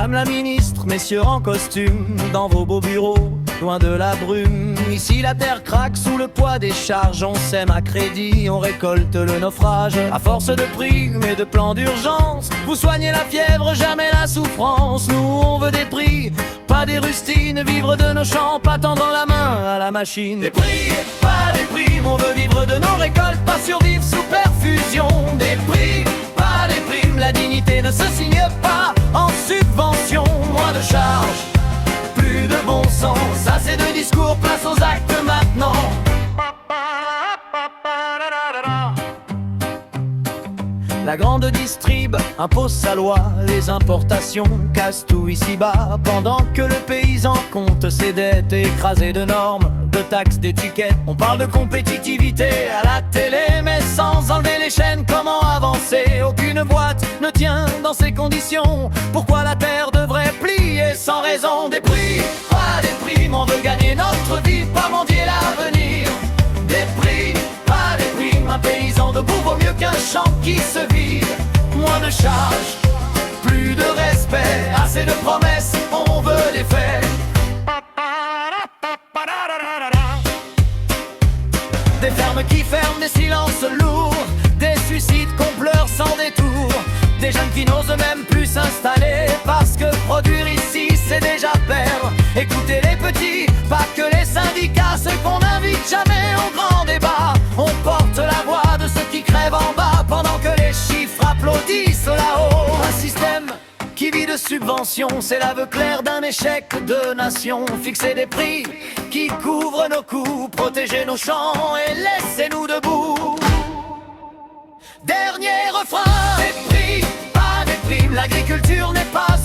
Madame la ministre, messieurs en costume, dans vos beaux bureaux, loin de la brume. Ici la terre craque sous le poids des charges. On sème à crédit, on récolte le naufrage. À force de primes et de plans d'urgence, vous soignez la fièvre, jamais la souffrance. Nous on veut des prix, pas des rustines. Vivre de nos champs, pas tendre la main à la machine. Des prix, pas des primes, on veut vivre de nos récoltes, pas survivre sous perfusion. Des prix, pas des primes, la dignité ne se signe pas en subvention. Moins de charges, plus de bon sens, assez de discours, place aux actes maintenant. La grande distrib impose sa loi, les importations cassent tout ici-bas. Pendant que le paysan compte ses dettes, écrasé de normes, de taxes, d'étiquettes. On parle de compétitivité à la télé, mais sans enlever les chaînes, comment avancer? Aucune boîte ne tient dans ces conditions. Pourquoi la terre devrait plier sans raison? Des prix, pas des primes, on veut gagner notre vie, pas mendier l'avenir. Des prix, pas des primes, un paysan debout vaut mieux qu'un champ qui se vide. Moins de charges, plus de respect, assez de promesses, on veut des faits. Des fermes qui ferment, des silences lourds, des suicides qu'on pleure sans détour. Des jeunes qui n'osent même plus s'installer, parce que produire ici c'est déjà perdre. Écoutez les petits, pas que les syndicats, ceux qu'on n'invite jamais au grand débat. On porte la voix de ceux qui crèvent en bas, pendant que les chiffres applaudissent là-haut. Un système qui vit de subventions, c'est l'aveu clair d'un échec de nation. Fixer des prix qui couvrent nos coûts, protéger nos champs et laissez-nous debout. Dernier refrain, des prix, pas des primes, l'agriculture n'est pas